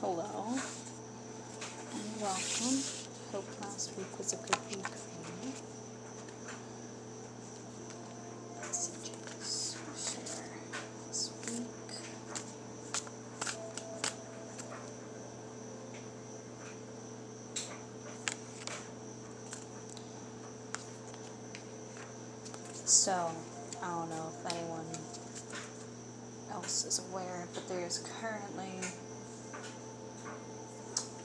Hello, and welcome. Hope last week was a good week for you. Messages for this week. So, I don't know if anyone else is aware, but there's currently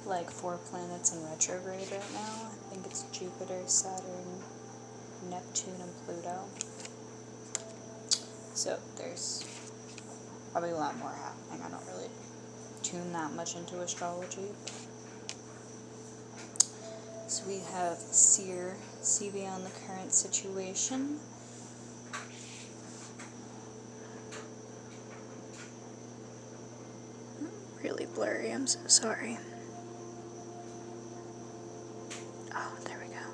like 4 planets in retrograde right now. I think it's Jupiter, Saturn, Neptune, and Pluto. So there's probably a lot more happening. I don't really tune that much into astrology. So we have Seer, see beyond the current situation. Really blurry, I'm so sorry. Oh, there we go.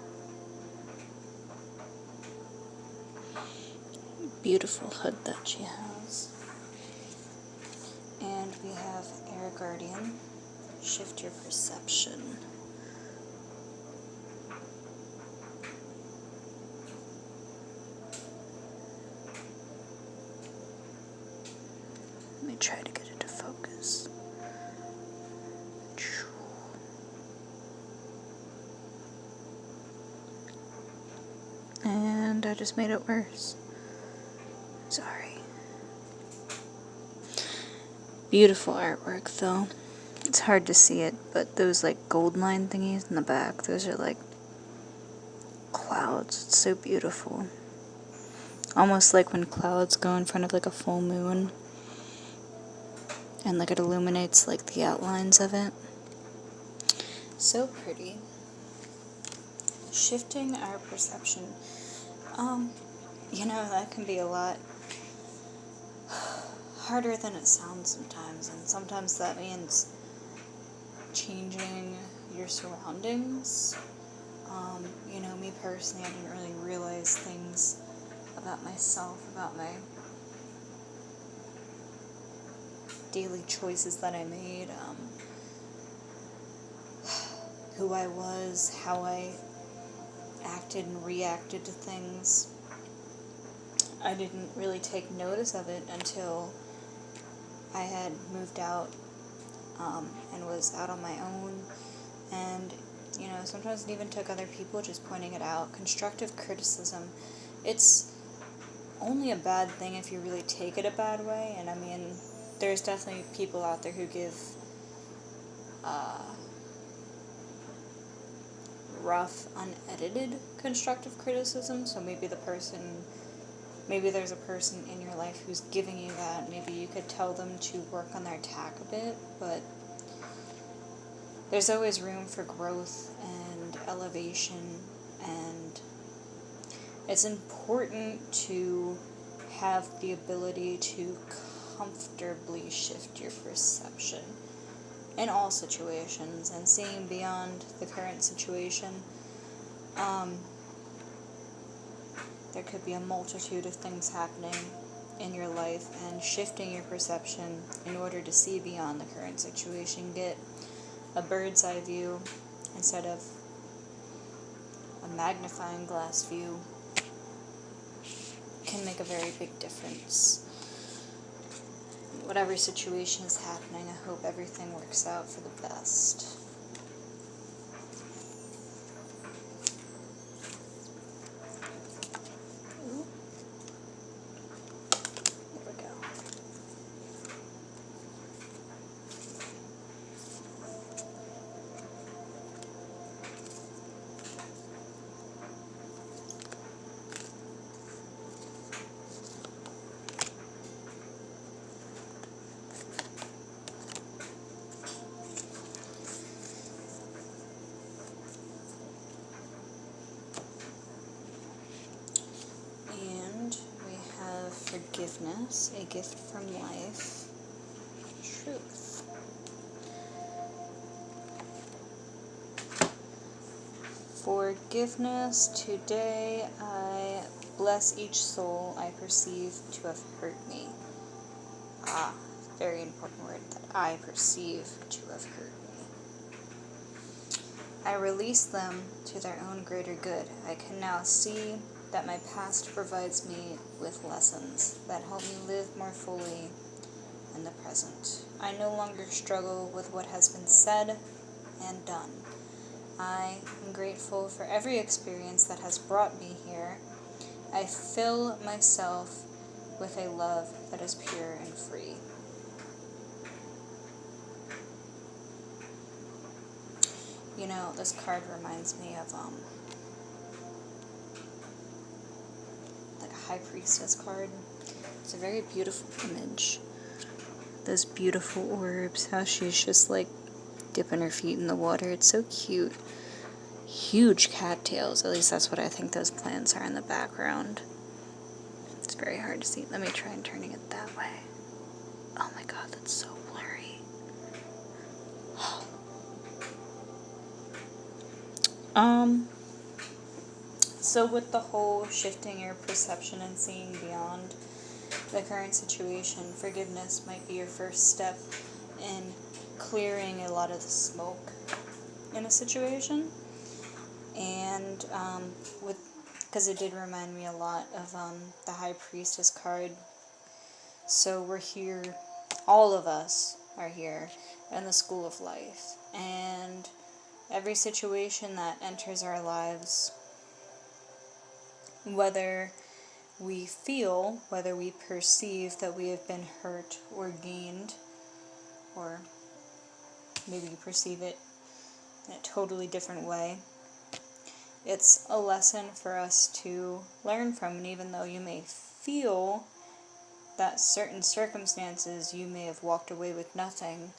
Beautiful hood that she has. And we have Air Guardian, shift your perception. Let me try to get it to focus. And I just made it worse. Sorry. Beautiful artwork though. It's hard to see it, but those like gold line thingies in the back, those are like clouds. It's so beautiful. Almost like when clouds go in front of like a full moon and like it illuminates like the outlines of it. So pretty. Shifting our perception. That can be a lot harder than it sounds sometimes, and sometimes that means changing your surroundings. Me personally, I didn't really realize things about myself, about my daily choices that I made, who I was, how I acted and reacted to things. I didn't really take notice of it until I had moved out and was out on my own, and sometimes it even took other people just pointing it out. Constructive criticism, it's only a bad thing if you really take it a bad way, and I mean, there's definitely people out there who give rough, unedited constructive criticism, so maybe there's a person in your life who's giving you that. Maybe you could tell them to work on their tack a bit, but there's always room for growth and elevation, and it's important to have the ability to comfortably shift your perception in all situations and seeing beyond the current situation. There could be a multitude of things happening in your life, and shifting your perception in order to see beyond the current situation, get a bird's eye view instead of a magnifying glass view, can make a very big difference. Whatever situation is happening, I hope everything works out for the best. Forgiveness, a gift from life. Truth. Forgiveness. Today I bless each soul I perceive to have hurt me. very important word, that I perceive to have hurt me. I release them to their own greater good. I can now see that my past provides me with lessons that help me live more fully in the present. I no longer struggle with what has been said and done. I am grateful for every experience that has brought me here. I fill myself with a love that is pure and free. You know, this card reminds me of like a high priestess card. It's a very beautiful image. Those beautiful orbs, how she's just like dipping her feet in the water. It's so cute. Huge cattails, at least that's what I think those plants are in the background. It's very hard to see. Let me try and turning it that way. Oh my god, that's so blurry. So with the whole shifting your perception and seeing beyond the current situation, forgiveness might be your first step in clearing a lot of the smoke in a situation. And because it did remind me a lot of the High Priestess card. So we're here, all of us are here in the school of life, and every situation that enters our lives, whether we feel, whether we perceive that we have been hurt or gained, or maybe you perceive it in a totally different way, it's a lesson for us to learn from. And even though you may feel that certain circumstances you may have walked away with nothing,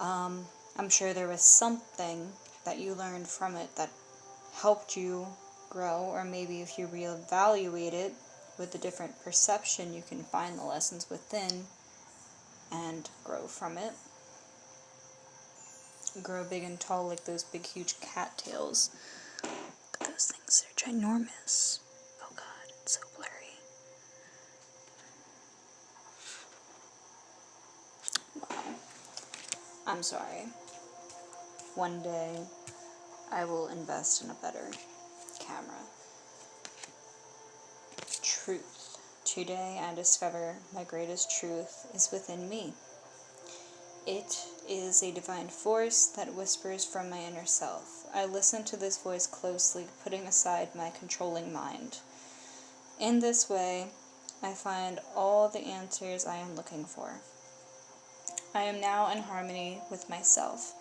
I'm sure there was something that you learned from it that helped you grow, or maybe if you reevaluate it with a different perception, you can find the lessons within and grow from it. Grow big and tall like those big huge cattails. Look at those things, they're ginormous. Oh god, it's so blurry. Wow. I'm sorry. One day I will invest in a better camera. Truth. Today I discover my greatest truth is within me. It is a divine force that whispers from my inner self. I listen to this voice closely, putting aside my controlling mind. In this way, I find all the answers I am looking for. I am now in harmony with myself,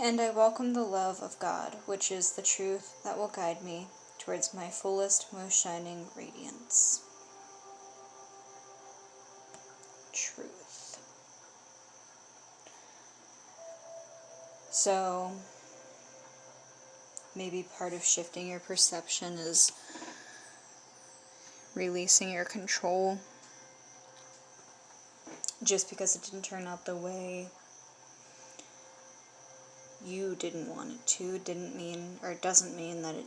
and I welcome the love of God, which is the truth that will guide me towards my fullest, most shining radiance. Truth. So, maybe part of shifting your perception is releasing your control. Just because it didn't turn out the way you didn't want it to, didn't mean, or it doesn't mean that it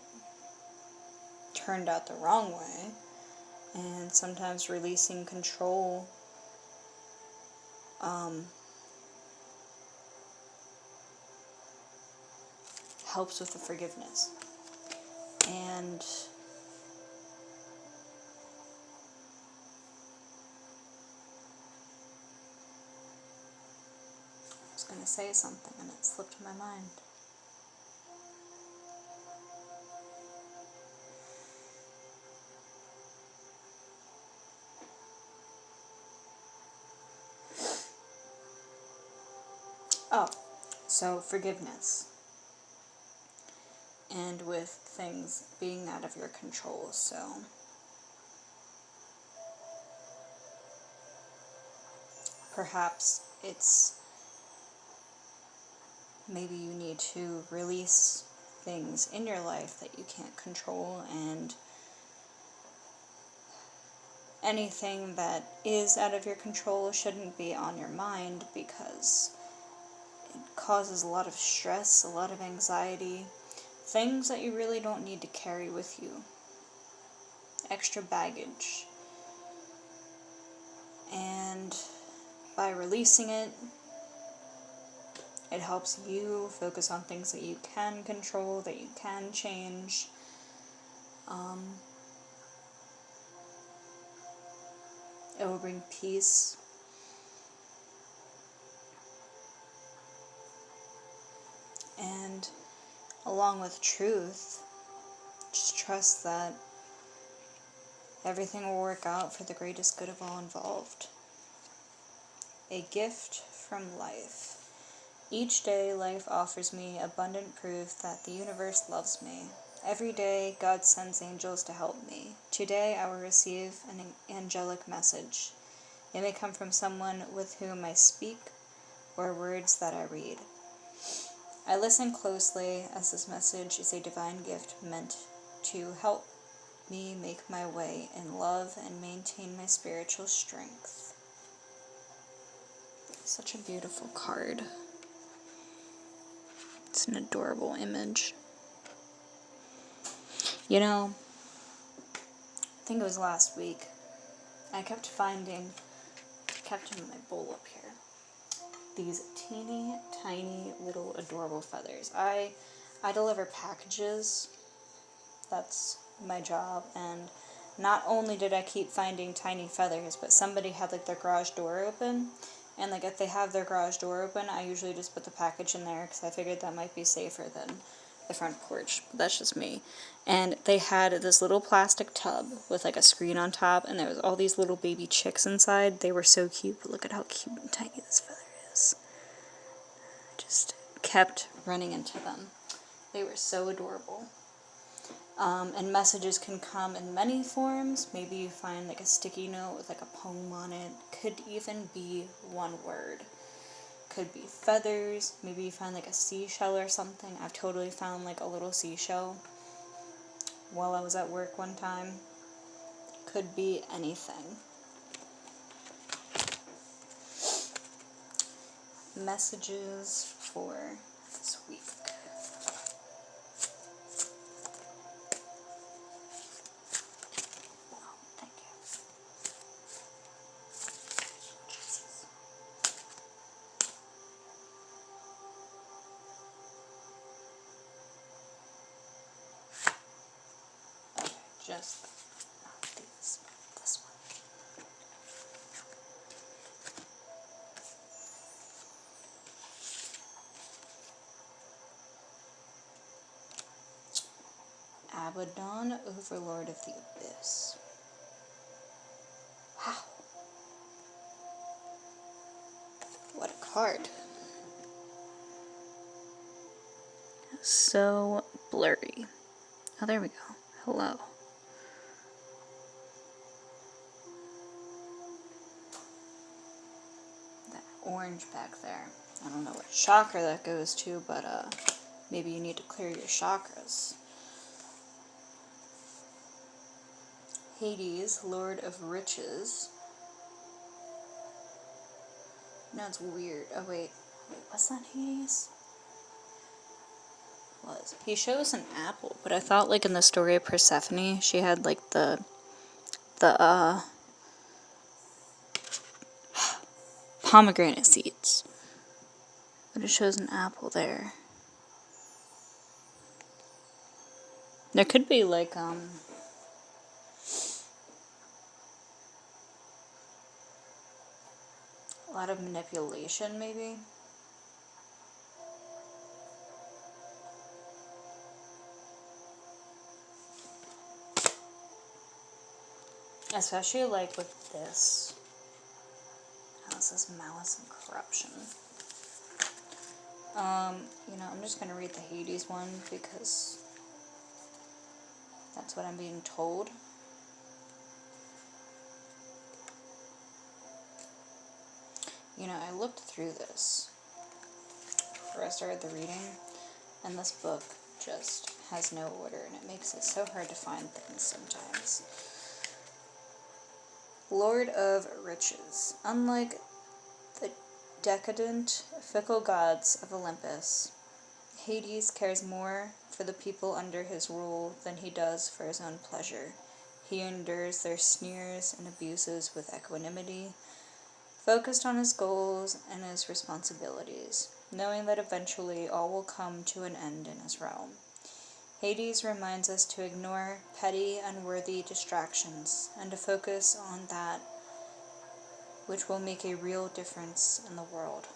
turned out the wrong way. And sometimes releasing control helps with the forgiveness. And I was going to say something and it slipped my mind. Oh, so forgiveness. And with things being out of your control, so perhaps it's maybe you need to release things in your life that you can't control, and anything that is out of your control shouldn't be on your mind, because it causes a lot of stress, a lot of anxiety, things that you really don't need to carry with you. Extra baggage. by releasing it, it helps you focus on things that you can control, that you can change. It will bring peace. And along with truth, just trust that everything will work out for the greatest good of all involved. A gift from life. Each day, life offers me abundant proof that the universe loves me. Every day, God sends angels to help me. Today, I will receive an angelic message. It may come from someone with whom I speak or words that I read. I listen closely, as this message is a divine gift meant to help me make my way in love and maintain my spiritual strength. Such a beautiful card. It's an adorable image. You know, I think it was last week, I kept in my bowl up here, these teeny tiny little adorable feathers. I deliver packages. That's my job. And not only did I keep finding tiny feathers, but somebody had like their garage door open. And like if they have their garage door open, I usually just put the package in there because I figured that might be safer than the front porch. But that's just me. And they had this little plastic tub with like a screen on top, and there was all these little baby chicks inside. They were so cute, but look at how cute and tiny this feather is. I just kept running into them. They were so adorable. And messages can come in many forms. Maybe you find like a sticky note with like a poem on it. Could even be one word. Could be feathers. Maybe you find like a seashell or something. I've totally found like a little seashell while I was at work one time. Could be anything. Messages for this week. Just this one. Abaddon, Overlord of the Abyss. Wow. What a card. So blurry. Oh, there we go. Hello. That orange back there. I don't know what chakra that goes to, but maybe you need to clear your chakras. Hades, Lord of Riches. No, it's weird. Oh, wait, was that Hades? Was. He shows an apple, but I thought, like, in the story of Persephone, she had, like, the pomegranate seeds. But it shows an apple there. There could be, like, a lot of manipulation, maybe. Especially, like, with this. How's this malice and corruption? You know, I'm just going to read the Hades one because that's what I'm being told. You know, I looked through this before I started the reading, and this book just has no order, and it makes it so hard to find things sometimes. Lord of Riches. Unlike the decadent, fickle gods of Olympus, Hades cares more for the people under his rule than he does for his own pleasure. He endures their sneers and abuses with equanimity, focused on his goals and his responsibilities, knowing that eventually all will come to an end in his realm. Hades reminds us to ignore petty, unworthy distractions and to focus on that which will make a real difference in the world.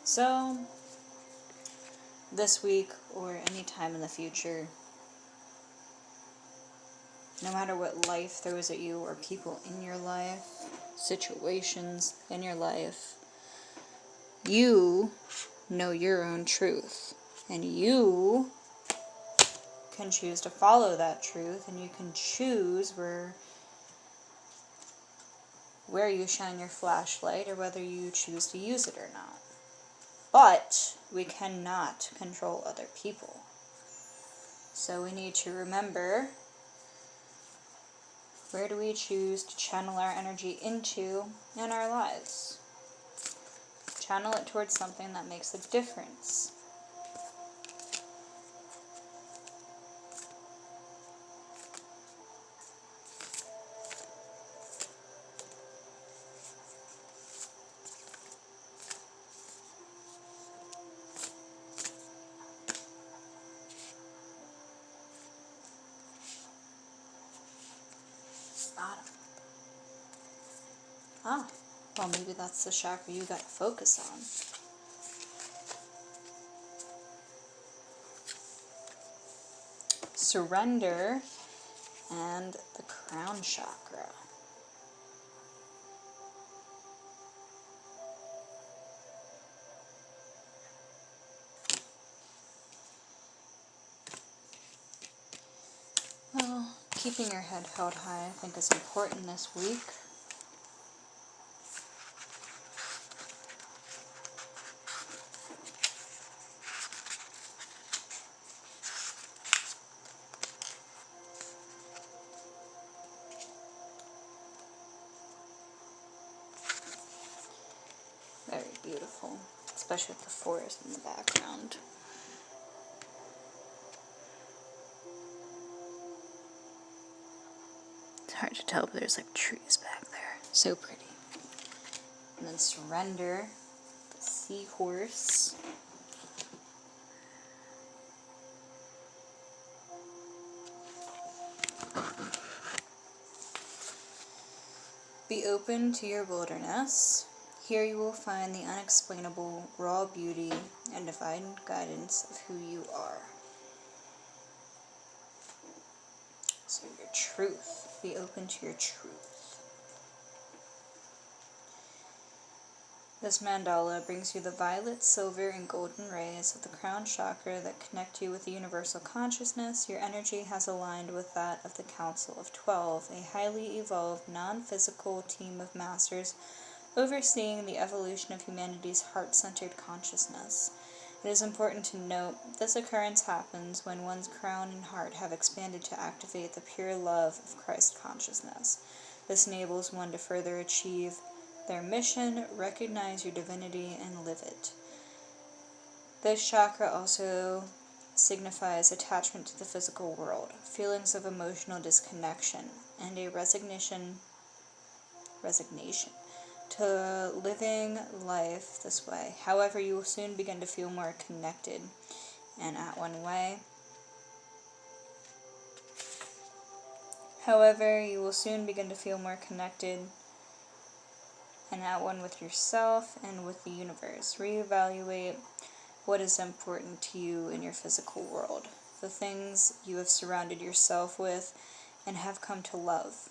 So, this week or any time in the future, no matter what life throws at you or people in your life, situations in your life, you know your own truth. And you can choose to follow that truth, and you can choose where you shine your flashlight or whether you choose to use it or not. But we cannot control other people. So we need to remember, where do we choose to channel our energy into in our lives? Channel it towards something that makes a difference. Well, maybe that's the chakra you gotta focus on. Surrender and the crown chakra. Well, keeping your head held high, I think, is important this week. Very beautiful, especially with the forest in the background. It's hard to tell, but there's like trees back there. So pretty. And then surrender, the seahorse. Be open to your wilderness. Here you will find the unexplainable raw beauty and divine guidance of who you are. So your truth. Be open to your truth. This mandala brings you the violet, silver, and golden rays of the crown chakra that connect you with the universal consciousness. Your energy has aligned with that of the Council of 12, a highly evolved, non-physical team of masters overseeing the evolution of humanity's heart-centered consciousness. It is important to note this occurrence happens when one's crown and heart have expanded to activate the pure love of Christ consciousness. This enables one to further achieve their mission, recognize your divinity, and live it. This chakra also signifies attachment to the physical world, feelings of emotional disconnection, and a resignation to living life this way. However, you will soon begin to feel more connected and at one way. And at one with yourself and with the universe. Reevaluate what is important to you in your physical world. The things you have surrounded yourself with and have come to love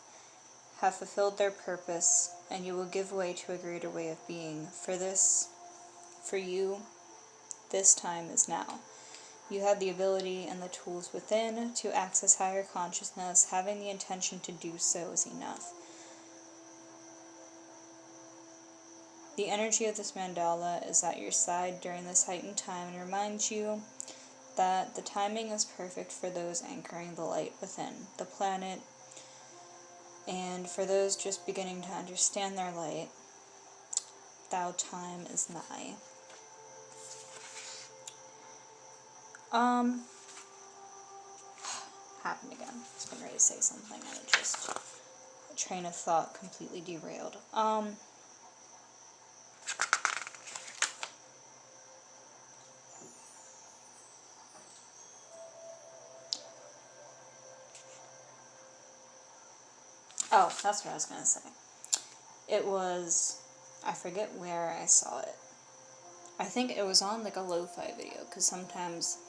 have fulfilled their purpose, and you will give way to a greater way of being. For you, this time is now. You have the ability and the tools within to access higher consciousness. Having the intention to do so is enough. The energy of this mandala is at your side during this heightened time and reminds you that the timing is perfect for those anchoring the light within the planet, and for those just beginning to understand their light, thou time is nigh. Happened again. I was getting ready to say something and it just, a train of thought completely derailed. Oh, that's what I was gonna say. It was, I forget where I saw it. I think it was on like a lo-fi video, because sometimes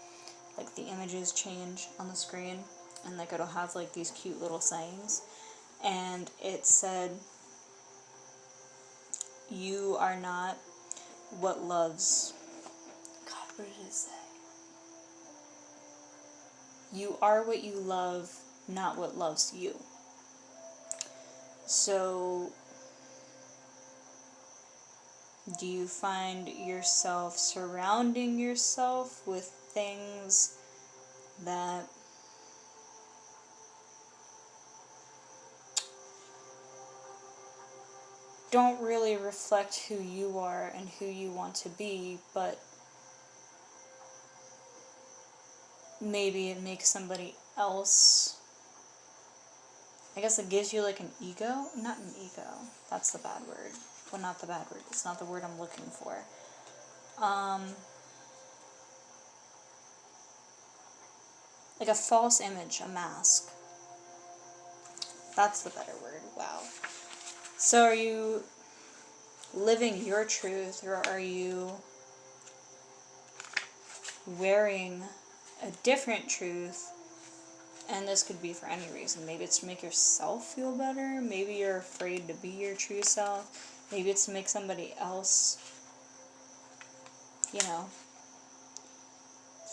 like the images change on the screen and like it'll have like these cute little sayings, and it said, you are not what loves, God, what did it say? You are what you love, not what loves you. So do you find yourself surrounding yourself with things that don't really reflect who you are and who you want to be, but maybe it makes somebody else, I guess it gives you like an ego? Not an ego, that's the bad word. Well, not the bad word, it's not the word I'm looking for. Like a false image, a mask. That's the better word, wow. So are you living your truth, or are you wearing a different truth? And this could be for any reason. Maybe it's to make yourself feel better. Maybe you're afraid to be your true self. Maybe it's to make somebody else,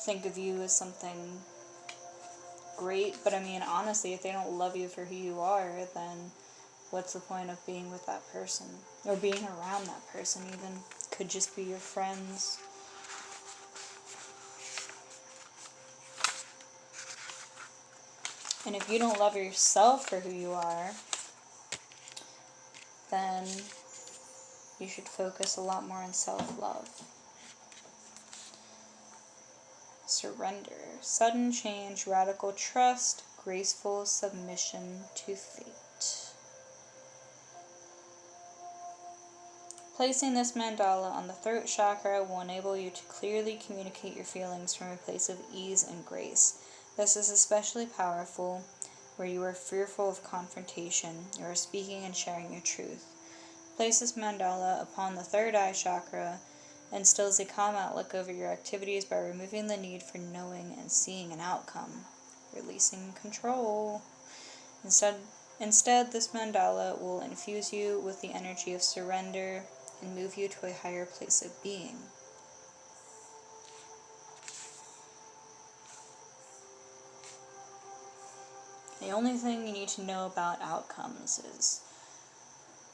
think of you as something great. But I mean, honestly, if they don't love you for who you are, then what's the point of being with that person? Or being around that person even. Could just be your friends. And if you don't love yourself for who you are, then you should focus a lot more on self-love. Surrender. Sudden change, radical trust, graceful submission to fate. Placing this mandala on the throat chakra will enable you to clearly communicate your feelings from a place of ease and grace. This is especially powerful where you are fearful of confrontation or speaking and sharing your truth. Place this mandala upon the third eye chakra, instills a calm outlook over your activities by removing the need for knowing and seeing an outcome, releasing control. Instead, this mandala will infuse you with the energy of surrender and move you to a higher place of being. The only thing you need to know about outcomes is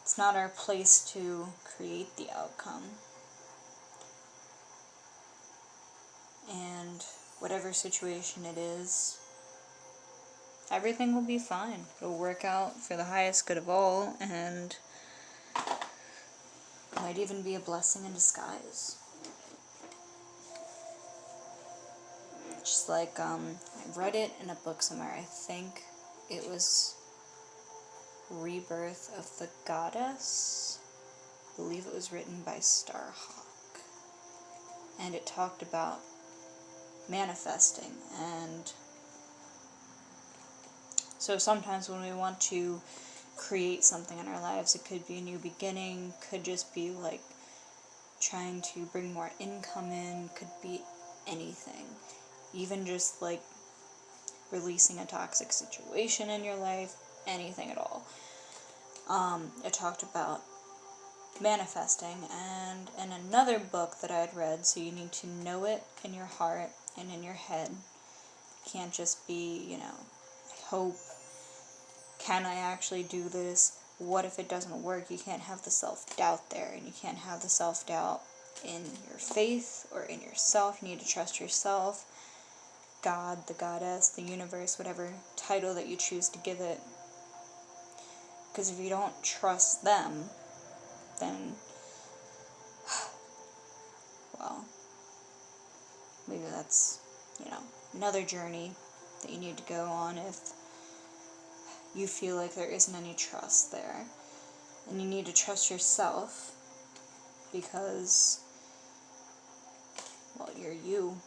it's not our place to create the outcome. And whatever situation it is, everything will be fine. It'll work out for the highest good of all, and it might even be a blessing in disguise. Just like, I read it in a book somewhere. I think it was Rebirth of the Goddess. I believe it was written by Starhawk. And it talked about manifesting. And so sometimes when we want to create something in our lives, it could be a new beginning, could just be like trying to bring more income in, could be anything. Even just like releasing a toxic situation in your life, anything at all. It talked about manifesting, and in another book that I had read, so you need to know it in your heart and in your head. It can't just be, I hope, can I actually do this? What if it doesn't work? You can't have the self-doubt there, and you can't have the self-doubt in your faith or in yourself. You need to trust yourself, God, the goddess, the universe, whatever title that you choose to give it. Because if you don't trust them, then, well, maybe that's another journey that you need to go on if you feel like there isn't any trust there. And you need to trust yourself because, well, you're you.